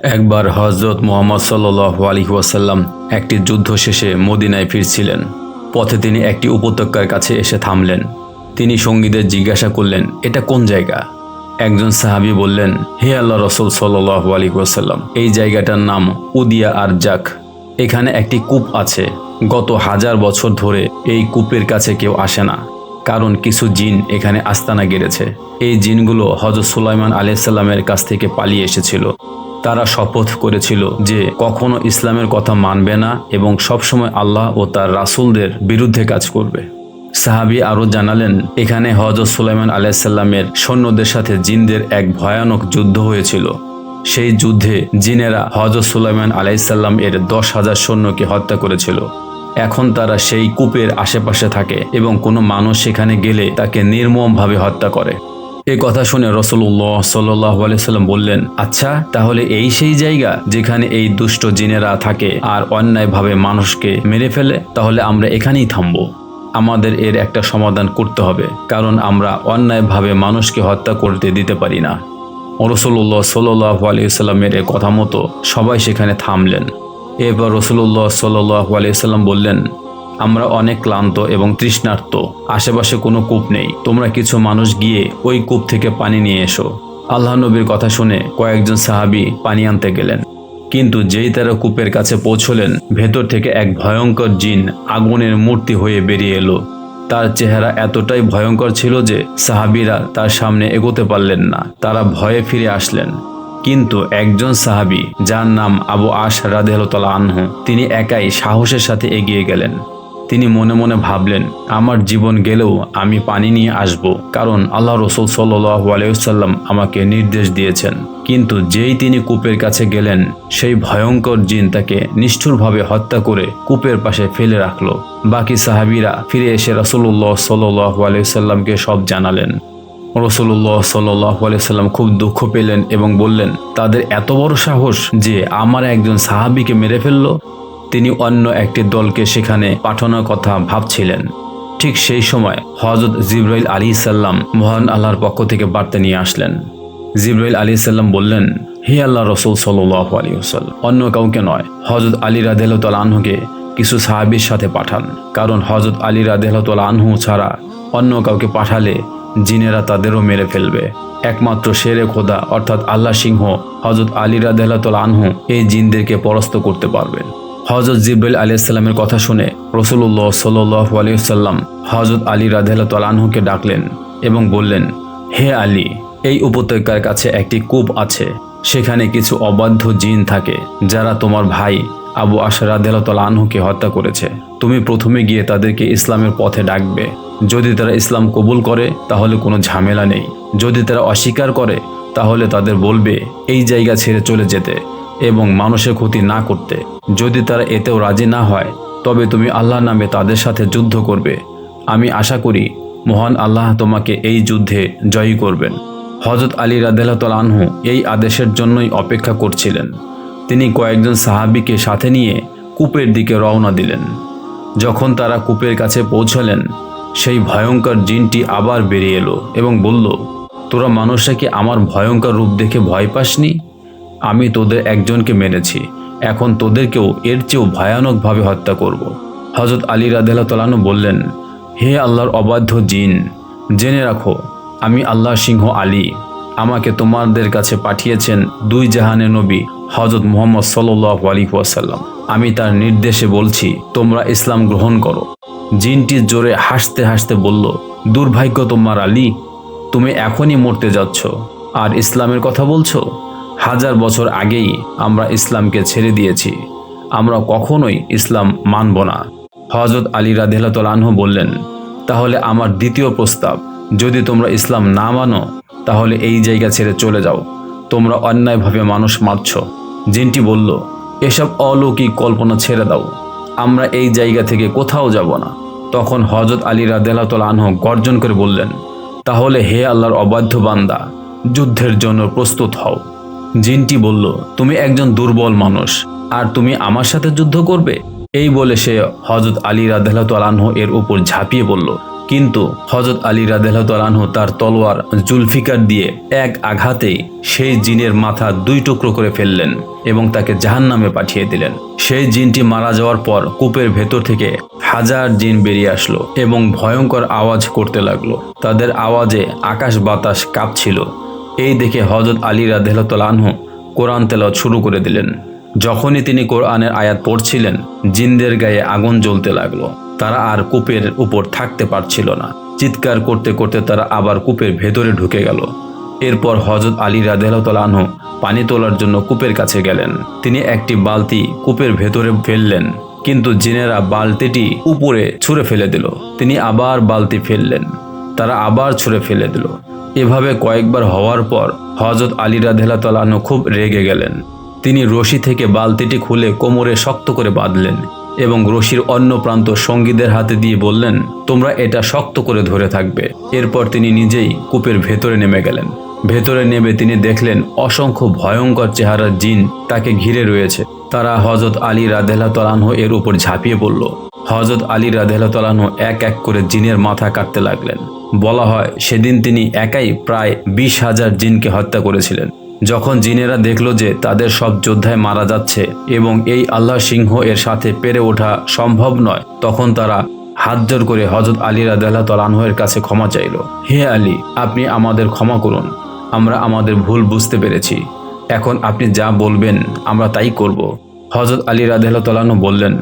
একবার হযরত মুহাম্মদ সাল্লাল্লাহু আলাইহি ওয়াসাল্লাম একটি যুদ্ধ শেষে মদিনায় ফিরছিলেন। পথে তিনি একটি উপত্যকার কাছে এসে থামলেন। তিনি সঙ্গীদের জিজ্ঞাসা করলেন, এটা কোন জায়গা? একজন সাহাবী বললেন, হে আল্লাহ রাসূল সাল্লাল্লাহু আলাইহি ওয়াসাল্লাম, এই জায়গাটার নাম উদিয়া আর জাক। এখানে একটি কূপ আছে। গত 1000 বছর ধরে এই কূপের কাছে কেউ আসে না, কারণ কিছু জিন এখানে আস্তানা গেড়েছে। এই জিনগুলো হযরত সুলাইমান আলাইহিস সালামের কাছ থেকে পালিয়ে এসেছিল। তারা শপথ করেছিল যে কখনো ইসলামের কথা মানবে না এবং সবসময় আল্লাহ ও তার রাসূলদের বিরুদ্ধে কাজ করবে। সাহাবী আরও জানালেন, এখানে হযরত সুলাইমান আলাইহিস সালামের সৈন্যদের সাথে জিনদের এক ভয়ানক যুদ্ধ হয়েছিল। সেই যুদ্ধে জিনেরা হযরত সুলাইমান আলাইহিস সালাম এর 10,000 সৈন্যকে হত্যা করেছিল। এখন তারা সেই কূপের আশেপাশে থাকে এবং কোনো মানুষ সেখানে গেলে তাকে নির্মমভাবে হত্যা করে। এ কথা শুনে রাসূলুল্লাহ সাল্লাল্লাহু আলাইহি সাল্লাম বললেন, আচ্ছা, তাহলে এই সেই জায়গা যেখানে এই দুষ্ট জিনেরা থাকে আর অন্যায়ভাবে মানুষকে মেরে ফেলে? তাহলে আমরা এখানেই থামবো। আমাদের এর একটা সমাধান করতে হবে, কারণ আমরা অন্যায়ভাবে মানুষকে হত্যা করতে দিতে পারি না। রাসূলুল্লাহ সাল্লাল্লাহু আলাইহি সাল্লামের এ কথা মতো সবাই সেখানে থামলেন। এরপর রাসূলুল্লাহ সাল্লাল্লাহু আলাইহি সাল্লাম বললেন, আমরা অনেক ক্লান্ত এবং তৃষ্ণার্ত। আশেপাশে কোনো কূপ নেই। তোমরা কিছু মানুষ গিয়ে ওই কূপ থেকে পানি নিয়ে এসো। আল্লাহ নবীর কথা শুনে কয়েকজন সাহাবী পানি আনতে গেলেন, কিন্তু যেই তারা কূপের কাছে পৌঁছলেন, ভেতর থেকে এক ভয়ঙ্কর জিন আগুনের মূর্তি হয়ে বেরিয়ে এলো। তার চেহারা এতটাই ভয়ঙ্কর ছিল যে সাহাবীরা তার সামনে এগোতে পারলেন না। তারা ভয়ে ফিরে আসলেন। কিন্তু একজন সাহাবী, যার নাম আবু আশ রাদিয়াল্লাহু তাআলা আনহু, তিনি একাই সাহসের সাথে এগিয়ে গেলেন। তিনি মনে মনে ভাবলেন, আমার জীবন গেলেও আমি পানি নিয়ে আসব, কারণ আল্লাহ রাসূল সাল্লাল্লাহু আলাইহি ওয়াসাল্লাম আমাকে নির্দেশ দিয়েছেন। কিন্তু যেই তিনি কূপের কাছে গেলেন, সেই ভয়ঙ্কর জিন তাকে নিষ্ঠুরভাবে হত্যা করে কূপের পাশে ফেলে রাখলো। বাকি সাহাবীরা ফিরে এসে রাসূলুল্লাহ সাল্লাল্লাহু আলাইহি ওয়াসাল্লামকে সব জানালেন। রাসূলুল্লাহ সাল্লাল্লাহু আলাইহি ওয়াসাল্লাম খুব দুঃখ পেলেন এবং বললেন, তাদের এত বড় সাহস যে আমার একজন সাহাবীকে মেরে ফেলল। তিনি অন্য একটি দলকে সেখানে পাঠানোর কথা ভাবছিলেন। ঠিক সেই সময় হযরত জিবরাইল আলাইহিস সালাম মহান আল্লাহর পক্ষ থেকে বার্তা নিয়ে আসলেন। জিবরাইল আলাইহিস সালাম বললেন, হে আল্লাহর রাসূল সাল্লাল্লাহু আলাইহি ওয়াসাল্লাম, অন্য কাউকে নয়, হযরত আলী রাদিয়াল্লাহু তাআলা আনহুকে কিছু সাহাবীর সাথে পাঠান, কারণ হযরত আলী রাদিয়াল্লাহু তাআলা আনহু ছাড়া অন্য কাউকে পাঠালে জিনেরা তাদেরও মেরে ফেলবে। একমাত্র শেরে খোদা অর্থাৎ আল্লাহ সিংহ হযরত আলী রাদিয়াল্লাহু তাআলা আনহু এই জিনদেরকে পরাস্ত করতে পারবেন। হযরত জিবরাইল আলাইহিস সালামের কথা শুনে রাসূলুল্লাহ সাল্লাল্লাহু আলাইহি ওয়াসাল্লাম হযরত আলী রাদিয়াল্লাহু তাআলা আনহুকে ডাকলেন এবং বললেন, হে আলী, এই উপত্যকার কাছে একটি কূপ আছে। সেখানে কিছু অবাধ্য জিন থাকে, যারা তোমার ভাই আবু আশ রাদিয়াল্লাহু তাআলা আনহুকে হত্যা করেছে। তুমি প্রথমে গিয়ে তাদেরকে ইসলামের পথে ডাকবে। যদি তারা ইসলাম কবুল করে তাহলে কোনো ঝামেলা নেই। যদি তারা অস্বীকার করে তাহলে তাদের বলবে এই জায়গা ছেড়ে চলে যেতে এবং মানুষের ক্ষতি না করতে। যদি তারা এতেও রাজি না হয়, তবে তুমি আল্লাহর নামে তাদের সাথে যুদ্ধ করবে। আমি আশা করি মহান আল্লাহ তোমাকে এই যুদ্ধে জয়ী করবেন। হযরত আলী রাদিয়াল্লাহু তাআলা আনহু এই আদেশের জন্যই অপেক্ষা করছিলেন। তিনি কয়েকজন সাহাবীকে সাথে নিয়ে কূপের দিকে রওনা দিলেন। যখন তারা কূপের কাছে পৌঁছলেন, সেই ভয়ঙ্কর জিনটি আবার বেরিয়ে এলো এবং বলল, তোরা মানুষরা কি আমার ভয়ঙ্কর রূপ দেখে ভয় পাসনি? আমি তোদের একজনকে মেরেছি, এখন তোদেরকেও এর চেয়েও ভয়ানকভাবে হত্যা করব। হযরত আলী রাদিয়াল্লাহু তাআলা আনহু বললেন, হে আল্লাহর অবাধ্য জিন, জেনে রাখো, আমি আল্লাহ সিংহ আলী। আমাকে তোমাদের কাছে পাঠিয়েছেন দুই জাহানের নবী হযরত মুহাম্মদ সাল্লাল্লাহু আলাইহি ওয়াসাল্লাম। আমি তার নির্দেশে বলছি, তোমরা ইসলাম গ্রহণ করো। জিনটি জোরে হাসতে হাসতে বলল, দুর্ভাগ্য তোমার আলী, তুমি এখনই মরতে যাচ্ছ আর ইসলামের কথা বলছো? 1000 বছর আগেই আমরা ইসলামকে ছেড়ে দিয়েছি। আমরা কখনোই ইসলাম মানব না। হযরত আলী রাদিয়াল্লাহু তাআলা আনহু বললেন, তাহলে আমার দ্বিতীয় প্রস্তাব, যদি তোমরা ইসলাম না মানো তাহলে এই জায়গা ছেড়ে চলে যাও। তোমরা অন্যায়ভাবে মানুষ মারছ। জিনটি বলল, এসব অলৌকিক কল্পনা ছেড়ে দাও, আমরা এই জায়গা থেকে কোথাও যাব না। তখন হযরত আলী রাদিয়াল্লাহু তাআলা আনহু গর্জন করে বললেন, তাহলে হে আল্লাহর অবাধ্য বান্দা, যুদ্ধের জন্য প্রস্তুত হও। জিনটি বলল, তুমি একজন দুর্বল মানুষ আর তুমি আমার সাথে যুদ্ধ করবে? এই বলে সে হযরত আলী রাদিয়াল্লাহু তাআলা আনহু এর উপর ঝাঁপিয়ে পড়ল। কিন্তু হযরত আলী রাদিয়াল্লাহু তাআলা আনহু তার তলোয়ার জুলফিকার দিয়ে এক আঘাতেই সেই জিনের মাথা 2 টুকরো করে ফেললেন এবং তাকে জাহান্নামে পাঠিয়ে দিলেন। সেই জিনটি মারা যাওয়ার পর কূপের ভেতর থেকে হাজার জিন বেরিয়ে আসলো এবং ভয়ঙ্কর আওয়াজ করতে লাগলো। তাদের আওয়াজে আকাশ বাতাস কাঁপছিল। এই দেখে হযরত আলী রাদিয়াল্লাহু তাআলা আনহু কোরআন তেলাওয়াত শুরু করে দিলেন। যখনই তিনি কোরআনের আয়াত পড়ছিলেন, জিনদের গায়ে আগুন জ্বলতে লাগলো। তারা আর কূপের উপর থাকতে পারছিল না। চিৎকার করতে করতে তারা আবার কূপের ভেতরে ঢুকে গেল। এরপর হযরত আলী রাদিয়াল্লাহু তাআলা আনহু পানি তোলার জন্য কূপের কাছে গেলেন। তিনি একটি বালতি কূপের ভেতরে ফেললেন, কিন্তু জিনেরা বালতিটি উপরে ছুঁড়ে ফেলে দিল। তিনি আবার বালতি ফেললেন, তারা আবার ছুঁড়ে ফেলে দিল। এভাবে কয়েকবার হওয়ার পর হযরত আলী রাদিয়াল্লাহু তাআলা আনহু খুব রেগে গেলেন। তিনি রশি থেকে বালতিটি খুলে কোমরে শক্ত করে বাঁধলেন এবং রশির অন্য প্রান্ত সঙ্গীদের হাতে দিয়ে বললেন, তোমরা এটা শক্ত করে ধরে থাকবে। এরপর তিনি নিজেই কূপের ভেতরে নেমে গেলেন। ভেতরে নেমে তিনি দেখলেন অসংখ্য ভয়ঙ্কর চেহারার জিন তাকে ঘিরে রয়েছে। তারা হযরত আলী রাদিয়াল্লাহু তাআলা আনহু এর উপর ঝাঁপিয়ে পড়ল। হযরত আলী রাদিয়াল্লাহু তাআলা আনহু এক এক করে জিনের মাথা কাটতে লাগলেন। বলা হয় সেদিন তিনি একাই প্রায় 20,000 জিনকে হত্যা করেছিলেন। যখন জিনেরা দেখল যে তাদের সব যোদ্ধায় মারা যাচ্ছে এবং এই আল্লাহ সিংহ এর সাথে পেরে ওঠা সম্ভব নয়, তখন তারা হাত জোড় করে হযরত আলী রাদিয়াল্লাহু তাআলা আনহু এর কাছে ক্ষমা চাইল। হে আলী, আপনি আমাদের ক্ষমা করুন। আমরা আমাদের ভুল বুঝতে পেরেছি। এখন আপনি যা বলবেন আমরা তাই করব। হযরত আলী রাদিয়াল্লাহু তাআলা আনহু বললেন,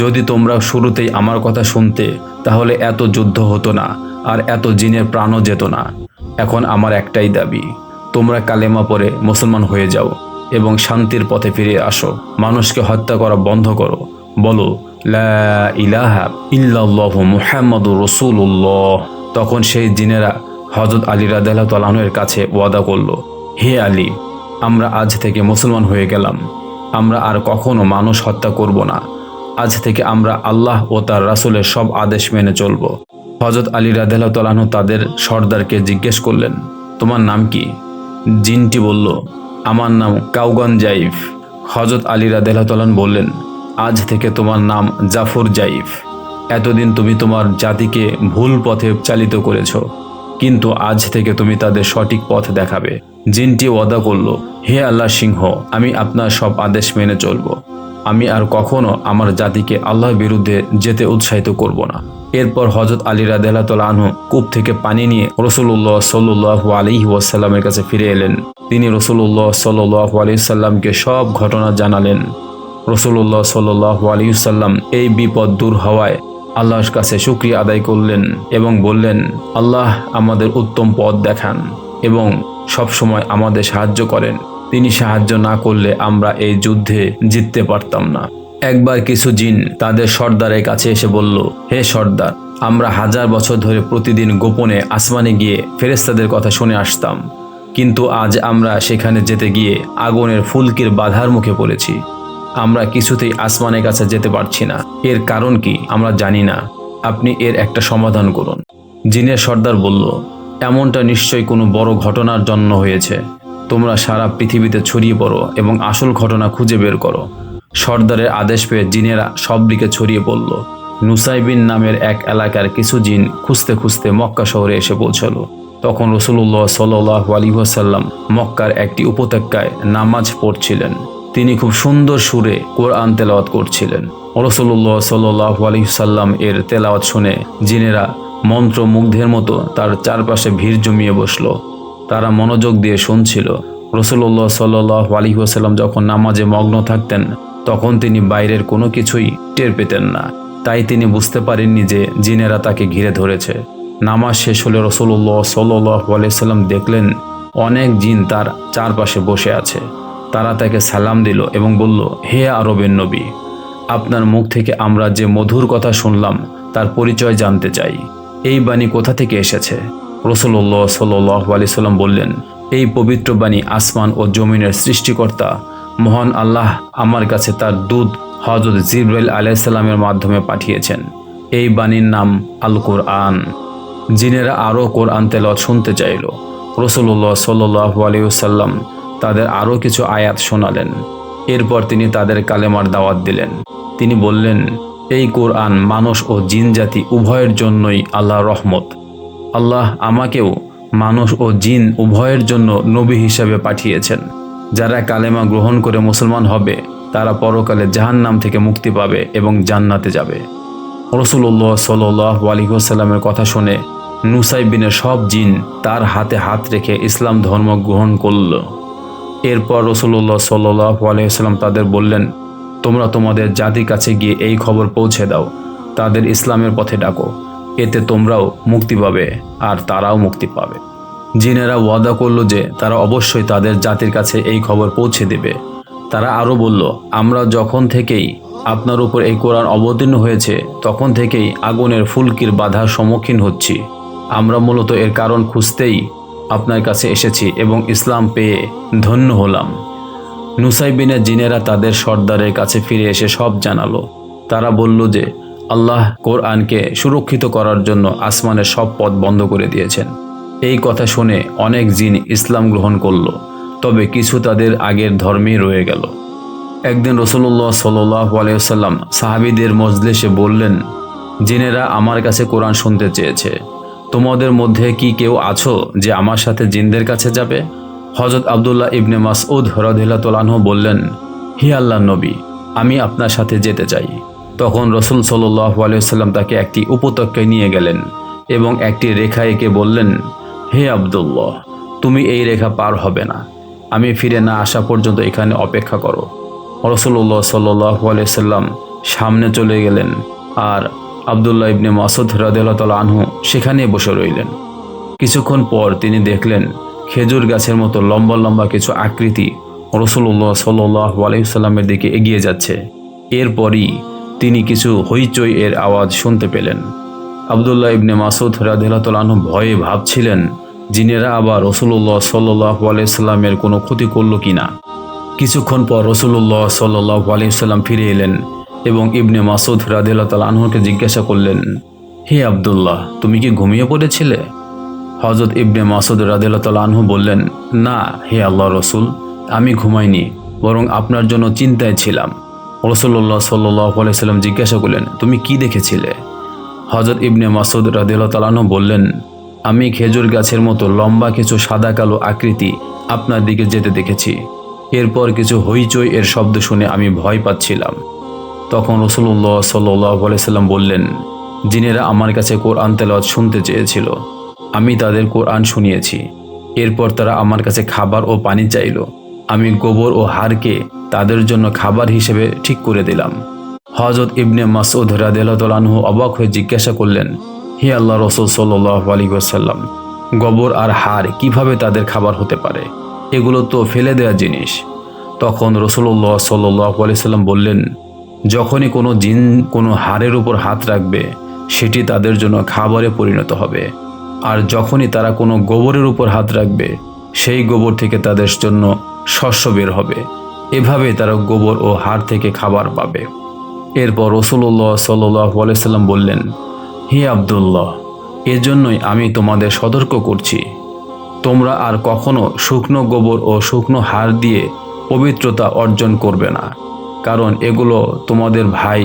যদি তোমরা শুরুতেই আমার কথা শুনতে, তাহলে এত যুদ্ধ হতো না আর এত জিনের প্রাণও যেত না। এখন আমার একটাই দাবি, তোমরা কালেমা পড়ে মুসলমান হয়ে যাও এবং শান্তির পথে ফিরে আসো। মানুষকে হত্যা করা বন্ধ করো। বলো লা ইলাহা ইল্লাল্লাহু মুহাম্মাদুর রাসূলুল্লাহ। তখন সেই জিনেরা হযরত আলী রাদিয়াল্লাহু তাআলা আনহু এর কাছে ওয়াদা করল, হে আলী, আমরা আজ থেকে মুসলমান হয়ে গেলাম। আমরা আর কখনো মানুষ হত্যা করব না। আজ থেকে আমরা আল্লাহ ও তার রাসূলের সব আদেশ মেনে চলব। হযরত আলী রাদিয়াল্লাহু তাআলা আনহু তাদের সর্দারকে জিজ্ঞেস করলেন, তোমার নাম কি? জিনটি বলল, আমার নাম কাউগান জাইফ। হযরত আলী রাদিয়াল্লাহু তাআলা আনহু বললেন, আজ থেকে তোমার নাম জাফর জাইফ। এতদিন তুমি তোমার জাতিকে ভুল পথে চালিত করেছ, কিন্তু আজ থেকে তুমি তাদের সঠিক পথ দেখাবে। জিনটি ওয়াদা করল, হে আল্লাহ সিংহ, আমি আপনার সব আদেশ মেনে চলব। আমি আর কখনো আমার জাতিকে আল্লাহর বিরুদ্ধে যেতে উৎসাহিত করব না। এরপর হযরত আলী রাদিয়াল্লাহু তাআলা আনহু কূপ থেকে পানি নিয়ে রাসূলুল্লাহ সাল্লাল্লাহু আলাইহি ওয়াসাল্লামের কাছে ফিরে এলেন। তিনি রাসূলুল্লাহ সাল্লাল্লাহু আলাইহি ওয়াসাল্লামকে সব ঘটনা জানালেন। রাসূলুল্লাহ সাল্লাল্লাহু আলাইহি ওয়াসাল্লাম এই বিপদ দূর হওয়ায় আল্লাহর কাছে শুকরিয়া আদায় করলেন এবং বললেন, আল্লাহ আমাদের উত্তম পথ দেখান এবং সব সময় আমাদের সাহায্য করেন। তিনি সাহায্য না করলে আমরা এই যুদ্ধে জিততে পারতাম না। একবার কিছু জিন তাদের সর্দারের কাছে এসে বলল, হে সর্দার, আমরা 1000 বছর ধরে প্রতিদিন গোপনে আসমানে গিয়ে ফেরেশতাদের কথা শুনে আসতাম, কিন্তু আজ আমরা সেখানে যেতে গিয়ে আগুনের ফুলকির বাধার মুখে পড়েছি। আমরা কিছুতেই আসমানের কাছে যেতে পারছি না। এর কারণ কি আমরা জানি না। আপনি এর একটা সমাধান করুন। জিনের সর্দার বলল, এমনটা নিশ্চয়ই কোনো বড় ঘটনার জন্য হয়েছে। তোমরা সারা পৃথিবীতে ছড়িয়ে পড়ো এবং আসল ঘটনা খুঁজে বের করো। সর্দারের আদেশ পেয়ে জিনেরা সব দিকে ছড়িয়ে পড়ল। নুসাইবিন নামের এক এলাকার কিছু জিন খুঁজতে খুঁজতে মক্কা শহরে এসে পৌঁছলো। তখন রাসূলুল্লাহ সাল্লাল্লাহু আলাইহি ওয়াসাল্লাম মক্কার একটি উপত্যকায় নামাজ পড়ছিলেন। তিনি খুব সুন্দর সুরে কোরআন তেলাওয়াত করছিলেন। রাসূলুল্লাহ সাল্লাল্লাহু আলাইহি ওয়াসাল্লাম এর তেলাওয়াত শুনে জিনেরা মন্ত্রমুগ্ধের মতো তার চারপাশে ভিড় জমিয়ে বসলো। তারা মনোযোগ দিয়ে শুনছিল। রাসূলুল্লাহ সাল্লাল্লাহু আলাইহি ওয়াসাল্লাম যখন নামাজে মগ্ন থাকতেন, তখন তিনি বাইরের কোনো কিছুই টের পেতেন না। তাই তিনি বুঝতে পারেননি যে জিনেরা তাকে ঘিরে ধরেছে। নামাজ শেষ হলে রাসূলুল্লাহ সাল্লাল্লাহু আলাইহি ওয়াসাল্লাম দেখলেন অনেক জিন তার চারপাশে বসে আছে। তারা তাকে সালাম দিল এবং বলল, হে আরবের নবী, আপনার মুখ থেকে আমরা যে মধুর কথা শুনলাম তার পরিচয় জানতে চাই। এই বাণী কোথা থেকে এসেছে? রাসূলুল্লাহ সাল্লাল্লাহু আলাইহি ওয়াসাল্লাম বললেন, এই পবিত্র বাণী আসমান ও জমিনের সৃষ্টিকর্তা মহান আল্লাহ আমার কাছে তার দূত হযরত জিবরাইল আলাইহিস সালামের মাধ্যমে পাঠিয়েছেন। এই বাণীর নাম আল কোরআন। জিনেরা আরও কোরআন তেলাওয়াত শুনতে চাইল। রাসূলুল্লাহ সাল্লাল্লাহু আলাইহি ওয়াসাল্লাম তাদের আরও কিছু আয়াত শোনালেন। এরপর তিনি তাদের কালেমার দাওয়াত দিলেন। তিনি বললেন, এই কোরআন মানুষ ও জিন জাতি উভয়ের জন্যই আল্লাহর রহমত। আল্লাহ আমাকেও মানুষ ও জিন উভয়ের জন্য নবী হিসাবে পাঠিয়েছেন। যারা কালেমা গ্রহণ করে মুসলমান হবে তারা পরকালে জাহান্নাম থেকে মুক্তি পাবে এবং জান্নাতে যাবে। রাসূলুল্লাহ সাল্লাল্লাহু আলাইহি ওয়াসাল্লামের কথা শুনে নুসাইবিনের সব জিন তার হাতে হাত রেখে ইসলাম ধর্ম গ্রহণ করল। এরপর রাসূলুল্লাহ সাল্লাল্লাহু আলাইহি ওয়াসাল্লাম তাদের বললেন, তোমরা তোমাদের জাতির কাছে গিয়ে এই খবর পৌঁছে দাও, তাদের ইসলামের পথে ডাকো, এতে তোমরাও মুক্তি পাবে আর তারাও মুক্তি পাবে। জিনেরা ওয়াদা করল যে তারা অবশ্যই তাদের জাতির কাছে এই খবর পৌঁছে দেবে। তারা আরও বলল, আমরা যখন থেকেই আপনার উপর এই কোরআন অবতীর্ণ হয়েছে তখন থেকেই আগুনের ফুলকির বাধার সম্মুখীন হচ্ছি। আমরা মূলত এর কারণ খুঁজতেই আপনার কাছে এসেছি এবং ইসলাম পেয়ে ধন্য হলাম। নুসাইবিনের জিনেরা তাদের সর্দারের কাছে ফিরে এসে সব জানালো। তারা বলল যে আল্লাহ কোরআনকে সুরক্ষিত করার জন্য আসমানের সব পথ বন্ধ করে দিয়েছেন। এই কথা শুনে অনেক জিন ইসলাম গ্রহণ করল, তবে কিছু তাদের আগের ধর্মেই রয়ে গেল। একদিন রাসূলুল্লাহ সাল্লাল্লাহু আলাইহি ওয়াসাল্লাম সাহাবীদের মজলিসে বললেন, জিনেরা আমার কাছে কোরআন শুনতে চেয়েছে, তোমাদের মধ্যে কি কেউ আছো যে আমার সাথে জিনদের কাছে যাবে? হযরত আব্দুল্লাহ ইবনে মাসউদ রাদিয়াল্লাহু আনহু বললেন, হে আল্লাহর নবী, আমি আপনার সাথে যেতে চাই। তখন রাসূল সাল্লাল্লাহু আলাইহি ওয়াসাল্লাম তাকে একটি উপত্যকায় নিয়ে গেলেন এবং একটি রেখা এঁকে বললেন, হে আব্দুল্লাহ, তুমি এই রেখা পার হবে না, আমি ফিরে না আসা পর্যন্ত এখানে অপেক্ষা করো। রাসূলুল্লাহ সাল্লাল্লাহু আলাইহি ওয়াসাল্লাম সামনে চলে গেলেন আর আব্দুল্লাহ ইবনে মাসউদ রাদিয়াল্লাহু আনহু সেখানে বসে রইলেন। কিছুক্ষণ পর তিনি দেখলেন খেজুর গাছের মতো লম্বা লম্বা কিছু আকৃতি রাসূলুল্লাহ সাল্লাল্লাহু আলাইহি ওয়াসাল্লামের দিকে এগিয়ে যাচ্ছে। এরপরই তিনি কিছু হইচই এর আওয়াজ শুনতে পেলেন। আব্দুল্লাহ ইবনে মাসউদ রাদিয়াল্লাহু আনহু ভয়ে ভাবছিলেন জিনেরা আবার রাসূলুল্লাহ সাল্লাল্লাহু আলাইহি ওয়াসাল্লামের কোনো ক্ষতি করল কিনা। কিছুক্ষণ পর রাসূলুল্লাহ সাল্লাল্লাহু আলাইহি ওয়াসাল্লাম ফিরে এলেন এবং ইবনে মাসউদ রাদিয়াল্লাহু আনহুকে জিজ্ঞাসা করলেন, হে আব্দুল্লাহ, তুমি কি ঘুমিয়ে পড়েছিলে? হযরত ইবনে মাসউদ রাদিয়াল্লাহু আনহু বললেন, না হে আল্লাহর রাসূল, আমি ঘুমাইনি, বরং আপনার জন্য চিন্তায় ছিলাম। রাসূলুল্লাহ সাল্লাল্লাহু আলাইহি ওয়াসাল্লাম জিজ্ঞাসা করলেন, তুমি কি দেখেছিলে? হযরত ইবনে মাসউদ রাদিয়াল্লাহু আনহু বললেন, আমি খেজুর গাছের মতো লম্বা কিছু সাদা কালো আকৃতি আপনার দিকে যেতে দেখেছি। এরপর কিছু হইচই এর শব্দ শুনে আমি ভয় পাচ্ছিলাম। তখন রাসূলুল্লাহ সাল্লাল্লাহু আলাইহি ওয়াসাল্লাম বললেন, জিনেরা আমার কাছে কোরআন তেলাওয়াত শুনতে চেয়েছিল, আমি তাদের কোরআন শুনিয়েছি। এরপর তারা আমার কাছে খাবার ও পানি চাইল, আমি গোবর ও হাড়কে তাদের জন্য খাবার হিসেবে ঠিক করে দিলাম। হযরত ইবনে মাসউদ রাদিয়াল্লাহু আনহু অবাক হয়ে জিজ্ঞাসা করলেন, হে আল্লাহর রাসূল সাল্লাল্লাহু আলাইহি ওয়াসাল্লাম, গোবর আর হাড় কিভাবে তাদের খাবার হতে পারে? এগুলো তো ফেলে দেওয়া জিনিস। তখন রাসূলুল্লাহ সাল্লাল্লাহু আলাইহি ওয়াসাল্লাম বললেন, যখনই কোনো জিন কোনো হাড়ের উপর হাত রাখবে সেটি তাদের জন্য খাবারে পরিণত হবে, আর যখনই তারা কোনো গোবরের উপর হাত রাখবে সেই গোবর থেকে তাদের জন্য শস্য বের হবে। এভাবে তারা গোবর ও হাড় থেকে খাবার পাবে। এরপর রাসূলুল্লাহ সাল্লাল্লাহু আলাইহি ওয়াসাল্লাম বললেন, হে আব্দুল্লাহ, এজন্যই আমি তোমাদের সতর্ক করছি, তোমরা আর কখনো শুকনো গোবর ও শুকনো হাড় দিয়ে পবিত্রতা অর্জন করবে না, কারণ এগুলো তোমাদের ভাই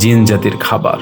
জিন জাতির খাবার।